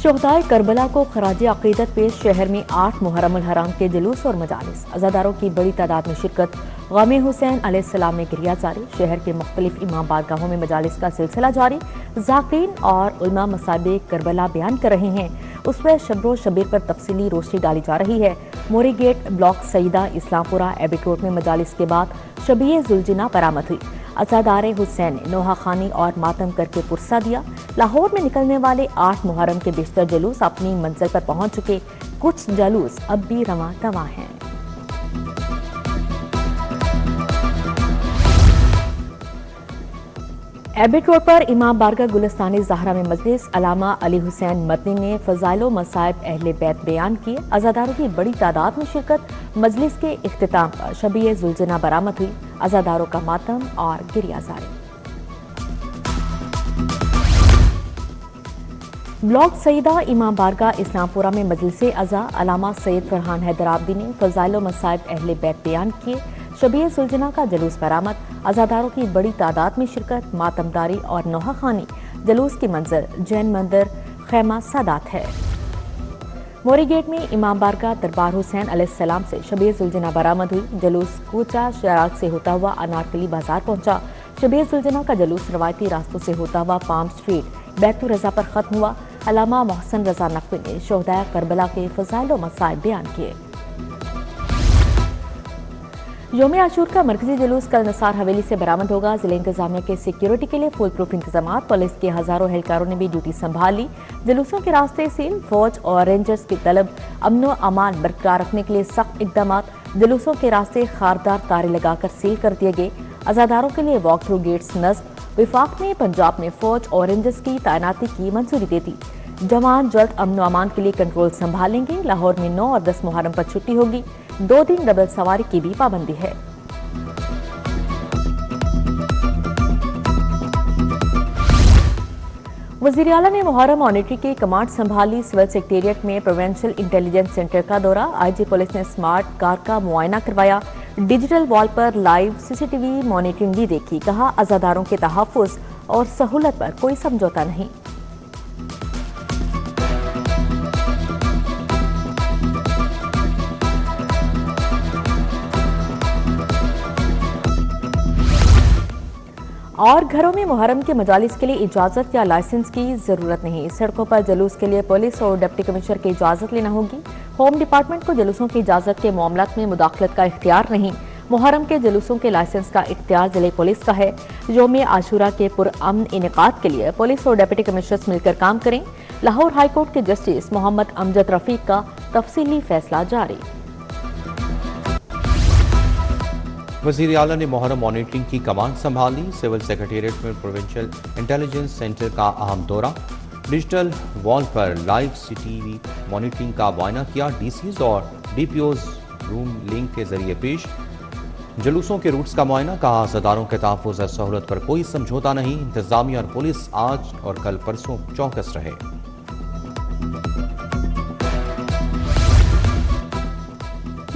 शुहदाए Karbala को खराज अकीदत पेश शहर में 8 मुहर्रम अल हराम के जुलूस और मजालिस। अज़ादारों की बड़ी तादाद में शिरकत। गम हुसैन अलैहिस्सलाम में गिरिया जारी। शहर के मुख्तलिफ इमाम बारगाहों में मजालिस का सिलसिला जारी। ज़ाकिरीन और उलमा मसाइब करबला बयान कर रहे हैं। उस पर शब्रो शबीर पर तफसीली रोशनी डाली जा रही है। मोरी गेट, ब्लॉक सईदा, इस्लामपुरा, एबिक रोड में मजालिस के बाद शबीए जुलजना बरामद हुई। अज़ादारे हुसैन ने नोहा खानी और मातम करके पुरसा दिया। लाहौर में निकलने वाले 8 मुहर्रम के बेशतर जुलूस अपनी मंजिल पर पहुंच चुके। कुछ जुलूस अब भी रवां दवा हैं। एबिक रोड पर इमाम बारगाह गुलिस्तानी ज़हरा में मजलिस। अलामा अली हुसैन मदनी ने फ़ज़ाइल मसाइब अहले बैत बयान किए। अज़ादारों की बड़ी तादाद में शिरकत। मजलिस के इख्तिताम पर शबीए जुलजना बरामद हुई। अज़ादारों का मातम और गिरिया जारी। ब्लॉक सईदा इमाम बारगाह इस्लामपुरा में मजलिस अज़ा अलामा सैयद फरहान हैदराबादी ने फ़ज़ाइल मसाइब अहले बैत बयान किए। शबीए सुलजना का जुलूस बरामद। अज़ादारों की बड़ी तादाद में शिरकत। मातमदारी और नोहा खानी। जुलूस की मंजर जैन मंदिर खैमा सादात है। मोरी गेट में इमाम बारगाह दरबार हुसैन अलैहिस्सलाम से शबीए सुलजना बरामद हुई। जुलूस कूचा शराग से होता हुआ अनारकली बाजार पहुंचा। शबीए सुलजना का जुलूस रवायती रास्तों से होता हुआ पाम स्ट्रीट बैतुर रजा पर खत्म हुआ। अलामा मोहसिन रजा नकवी ने शुहदाए करबला के फ़ज़ाइल व मसाइब बयान किए। यौम आशूर का मरकजी जुलूस कल निसार हवेली से बरामद होगा। जिले इंतजामिया के सिक्योरिटी के लिए फुल प्रूफ इंतजाम। पुलिस के हजारों एहलकारों ने भी ड्यूटी संभाली। जुलूसों के रास्ते सील। फौज और रेंजर्स की तलब अमन अमान बरकरार रखने के लिए सख्त इकदाम। जुलूसों के रास्ते खारदार तारे लगाकर सील कर दिए गए। अज़ादारों के लिए वॉक थ्रू गेट्स नस्ब। विफाक ने पंजाब में फौज और रेंजर्स की तैनाती की मंजूरी दे दी। जवान जल्द अमन अमान के लिए कंट्रोल संभालेंगे। लाहौर में 9 और 10 मुहर्रम पर छुट्टी होगी। 2 दिन डबल सवारी की भी पाबंदी है। वज़ीर आला ने मुहर्रम मॉनिटरी की कमांड संभाली। सिविल सेक्रेटेरिएट में प्रोविंशियल इंटेलिजेंस सेंटर का दौरा। आईजी पुलिस ने स्मार्ट कार का मुआयना करवाया। डिजिटल वॉल पर लाइव सीसीटीवी मॉनिटरिंग भी देखी। कहा अज़ादारों के तहफ़्फ़ुज़ और सहूलत पर कोई समझौता नहीं। और घरों में मुहर्रम के मजालिस के लिए इजाजत या लाइसेंस की जरूरत नहीं। सड़कों पर जुलूस के लिए पुलिस और डिप्टी कमिश्नर की इजाजत लेना होगी। होम डिपार्टमेंट को जुलूसों की इजाजत के मामलात में मुदाखलत का इख्तियार नहीं। मुहर्रम के जुलूसों के लाइसेंस का इख्तियार जिले पुलिस का है। यौम आशूरा के पुरअमन इनेकाद के लिए पुलिस और डिप्टी कमिश्नर्स मिलकर काम करें। लाहौर हाईकोर्ट के जस्टिस मोहम्मद अमजद रफीक का तफसीली फैसला जारी। वज़ीर आला ने मुहर्रम मॉनिटरिंग की कमांड संभाली। सिविल सेक्रेटेरिएट में प्रोविंशियल इंटेलिजेंस सेंटर का अहम दौरा। डिजिटल वॉल पर लाइव सीसीटीवी मॉनिटरिंग का मुआयना किया। डीसीज और डीपीओज रूम लिंक के जरिए पेश। जुलूसों के रूट्स का मुआयना। कहा अज़ादारों के तहफ़्फ़ुज़ और सहूलत पर कोई समझौता नहीं। इंतजामिया और पुलिस आज और कल परसों चौकस रहे।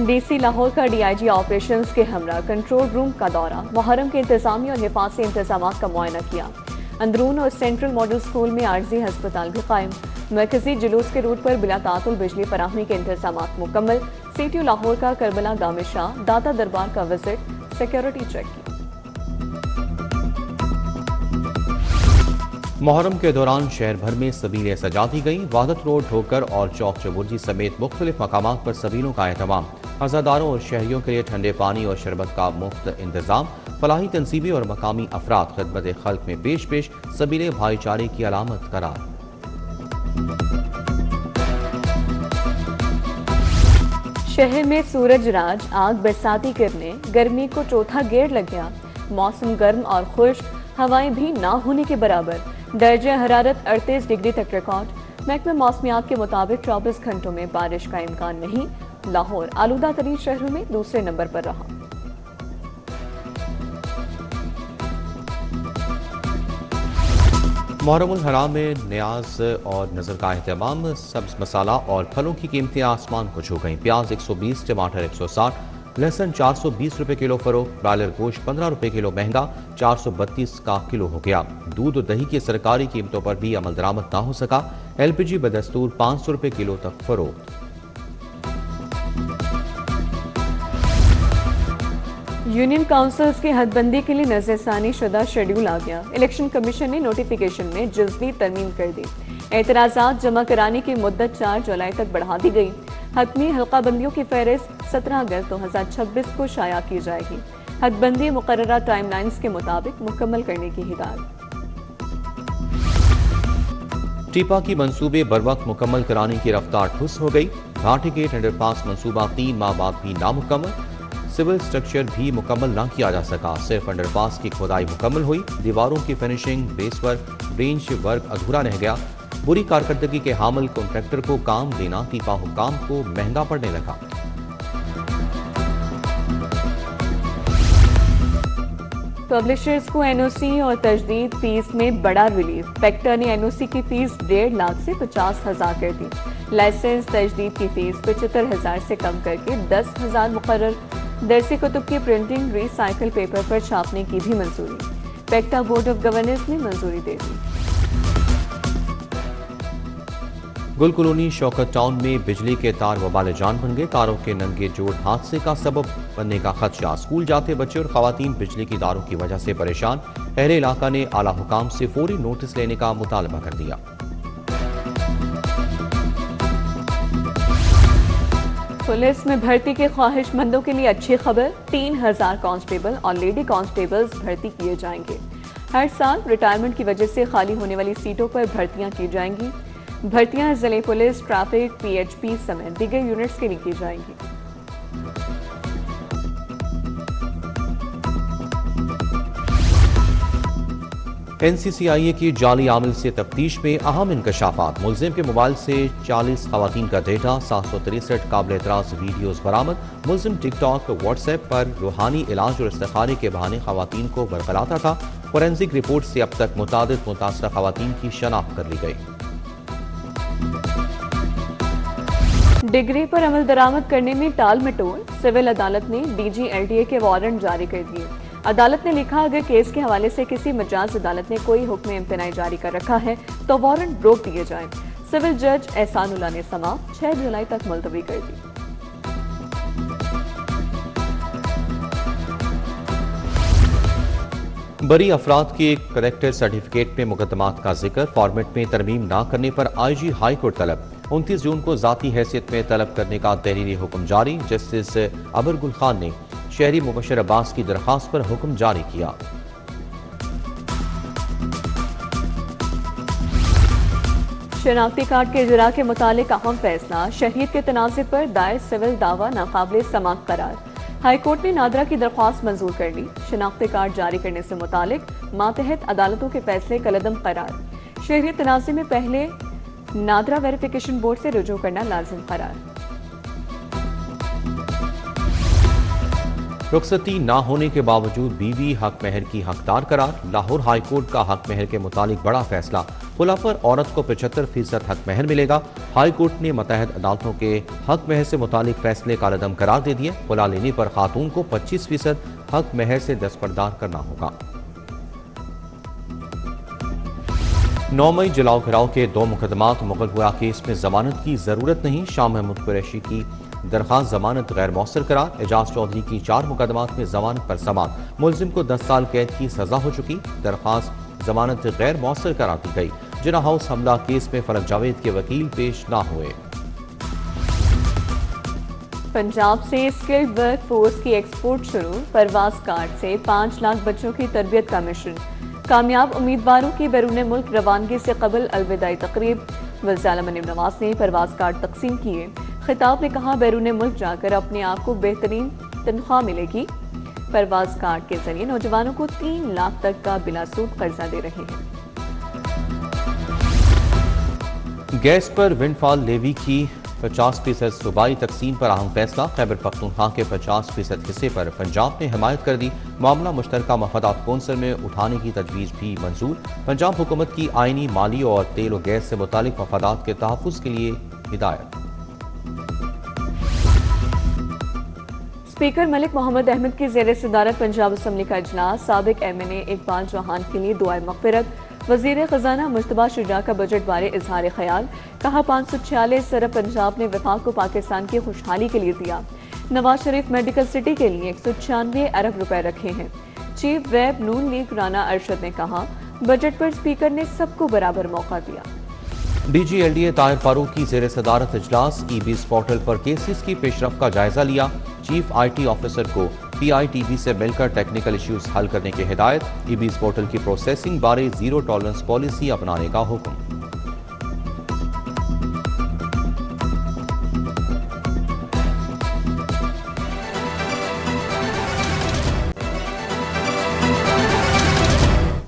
डीसी लाहौर का डीआईजी ऑपरेशंस के हमरा कंट्रोल रूम का दौरा। मुहर्रम के इंतजामी और हिफाजती इंतजाम का मुआयना किया। अंदरून और सेंट्रल मॉडल स्कूल में आर्जी हस्पताल भी कायम। मरकजी जुलूस के रूट पर बिला तातुल बिजली फराहमी के इंतजाम मुकम्मल। सीटीयू लाहौर का करबला गामे शाह दाता दरबार का विजिट। सिक्योरिटी चेक की। मुहर्रम के दौरान शहर भर में सबीलें सजा दी गई। वादत रोड, ठोकर और चौक चबुर्जी समेत मुख्तलिफ मकामात पर सबीलों का एहतमाम। अज़ादारों और शहरियों के लिए ठंडे पानी और शरबत का मुफ्त इंतजाम। फलाही तंसीबें और मकामी अफराद खिदमत खल्क में पेश सबीले भाईचारे की अलामत करार। शहर में सूरज राज आग बरसाती गिरने गर्मी को चौथा गेड़ लग गया। मौसम गर्म और खुश्क, हवाएं भी ना होने के बराबर। दर्जा हरारत 38 डिग्री तक रिकॉर्ड। महकमा मौसमियात के मुताबिक 24 घंटों में बारिश का इम्कान नहीं। लाहौर आलूदा तरीन शहरों में दूसरे नंबर पर रहा। मुहर्रम उल हराम में न्याज और नजर का एहतमाम। सब्ज मसाला और फलों की कीमतें आसमान को छू गईं। प्याज 120, टमाटर 160, लहसुन 420 रुपए किलो फरोख्त। ब्रायलर गोश्त 15 रुपए किलो महंगा 432 का किलो हो गया। दूध और दही की सरकारी कीमतों पर भी अमल दरामद ना हो सका। LPG बदस्तूर 500 रुपये किलो तक फरोख्त। यूनियन काउंसिल्स की हदबंदी के लिए नजरसानी शुदा शेड्यूल आ गया। इलेक्शन कमीशन ने नोटिफिकेशन में जुज़वी तरमीम कर दी। एतराज़ात जमा कराने की मुद्दत 4 जुलाई तक बढ़ा दी गई। हतमी हल्का बंदियों की फहरिस्त 17 अगस्त 2026 को शाया की जाएगी। हदबंदी मुकर्ररा टाइमलाइंस के मुताबिक मुकम्मल करने की हिदायत। टीपा की मंसूबे बर वक्त मुकम्मल कराने की रफ्तार ठुस हो गई। घाटी गेट अंडरपास मंसूबा 3 माह बाद भी नामुकम्मल। सिविल स्ट्रक्चर भी मुकम्मल ना किया जा सका। सिर्फ अंडरपास की खुदाई मुकम्मल हुई। दीवारों की finishing, base work, bench work अधूरा रह गया। बुरी कारकर्दगी के हामिल कॉन्ट्रैक्टर को काम देना टीपा हुकाम को महंगा पड़ने लगा। पब्लिशर्स को एनओसी और तजदीद फीस में बड़ा रिलीफ। पेक्टर ने एनओसी की फीस 1.5 लाख से 50,000 कर दी। लाइसेंस तजदीद की फीस 75,000 से कम करके 10,000 मुकर्रर। दरसी कुतुब की प्रिंटिंग रिसाइकल पेपर पर छापने की भी मंजूरी। पेक्टा बोर्ड ऑफ गवर्नेंस ने मंजूरी दे दी। गुल कॉलोनी शौकत टाउन में बिजली के तार वबाल जान बन गए। तारों के नंगे जोड़ हादसे का सबब बनने का खदशा। स्कूल जाते बच्चे और खवातीन बिजली की तारों की वजह से परेशान। अहले इलाका ने आला हुकाम से फौरी नोटिस लेने का मुतालबा कर दिया। पुलिस में भर्ती के ख्वाहिशमंदों के लिए अच्छी खबर। 3000 कांस्टेबल और लेडी कांस्टेबल्स भर्ती किए जाएंगे। हर साल रिटायरमेंट की वजह से खाली होने वाली सीटों पर भर्तियां की जाएंगी। भर्तियां जिले पुलिस, ट्रैफिक, PHP समेत दीगर यूनिट्स के लिए की जाएंगी। NCCIA की जाली आमिल से तफ्तीश में अहम इंकशाफात। मुलजिम के मोबाइल से 40 खवातीन का डेटा, 763 काबिल एतराज वीडियोज बरामद। मुलजिम टिकटॉक, व्हाट्सएप पर रूहानी इलाज और इस्तिखारे के बहाने खवातीन को बरगलाता था। फोरेंसिक रिपोर्ट से अब तक मुतादिद मुतासरा खवातीन की शनाख्त कर ली गई। डिग्री पर अमल दरामद करने में टाल मटोल। सिविल अदालत ने DG LTA के वारंट जारी कर दिए। अदालत ने लिखा, अगर केस के हवाले से किसी मजाज अदालत ने कोई हुक्म इम्तनाई जारी कर रखा है तो वारंट रोक दिए जाएं। सिविल जज एहसानुल्लाह ने समाअत 6 जुलाई तक मुलतवी कर दी। बरी अफराद के करेक्टर सर्टिफिकेट में मुकदमात का जिक्र। फॉर्मेट में तरमीम ना करने पर IG हाई कोर्ट तलब। 29 जून को जाती हैसियत में तलब करने का तहरीरी हुक्म जारी। जस्टिस अबर गुल खान ने शहरी मुबशर अब्बास की दरखास्त पर हुक्म जारी किया। शनाख्ती कार्ड के इजरा के मुतालिक अहम फैसला। शहरियत के तनाज़े पर दायर सिविल दावा नाकाबिल समाअत करार। हाईकोर्ट ने नादरा की दरख्वास्त मंजूर कर ली। शनाख्ती कार्ड जारी करने से मुतालिक मातहत अदालतों के फैसले कलदम करार। शहरियत तनाज़े में पहले नादरा वेरिफिकेशन बोर्ड से रुजू करना लाजिम करार। रुखसती ना होने के बावजूद बीवी हक महर की हकदार करार। लाहौर हाई कोर्ट का हक महर के मुतालिक बड़ा फैसला। खुला पर औरत को 75% हक महर मिलेगा। हाई कोर्ट ने मतहत अदालतों के हक महर से मुतालिक फैसले का लदम करार दे दिए। खुला लेने पर खातून को 25% हक महर से दस्तबरदार करना होगा। 9 मई जलाओ घराव के 2 मुकदमात। मुगलपुरा केस में जमानत की जरूरत नहीं। शाह महमूद कुरैशी की दरखास्त जमानत गैर मौसर करार। एजाज चौधरी की 4 मुकदमात में जमानत पर समाअत। मुलजिम को 10 साल कैद की सजा हो चुकी। दरखास्त जमानत गैर मौसर करार दी गई। जिना हाउस हमला केस में फलक जावेद के वकील पेश ना हुए। पंजाब से स्किल्ड वर्क फोर्स की एक्सपोर्ट शुरू। परवाज कार्ड से 5 लाख बच्चों की तरबियत का मिशन। कामयाब उम्मीदवारों की बैरून मुल्क रवानगी से कबल अलविदाई तकरीब। वज़ीर आला मरीम नवाज ने परवाज कार्ड तकसीम किए। खिताब में कहा, बैरून मुल्क जाकर अपने आप को बेहतरीन तनख्वाह मिलेगी। परवाज कार्ड के जरिए नौजवानों को 3 लाख तक का बिलासूद कर्जा दे रहे हैं। गैस पर विंडफॉल लेवी की 50% सूबाई तकसीम पर अहम फैसला। खैबर पख्तूनख्वा के 50% हिस्से पर पंजाब ने हिमायत कर दी। मामला मुश्तरका मफादात कौंसिल में उठाने की तजवीज़ भी मंजूर। पंजाब हुकूमत की आइनी, माली और तेल और गैस से मुतालिक मफादात के तहफ़्फ़ुज़ के लिए हिदायत। स्पीकर मलिक मोहम्मद अहमद की ज़ेर सदारत पंजाब असम्बली का इजलास। साबिक MNA इकबाल चौहान के लिए दुआए मग़फ़िरत। वजीर खजाना मुस्तबा शुजा का बजट बारे इजहार ख्याल, कहा 546 अरब पंजाब ने वफाक को पाकिस्तान की खुशहाली के लिए दिया। नवाज शरीफ मेडिकल सिटी के लिए 196 अरब रुपए रखे हैं। चीफ वेब नून लीग राना अरशद ने कहा, बजट पर स्पीकर ने सबको बराबर मौका दिया। DG LDA ताहिर फारूक की जेर सदारत इजलास EBIS पोर्टल पर केसेस की पेशरफ का जायजा लिया। चीफ IT ऑफिसर को PITB से मिलकर टेक्निकल इश्यूज हल करने की हिदायत। EBIS पोर्टल की प्रोसेसिंग बारे जीरो टॉलरेंस पॉलिसी अपनाने का हुक्म।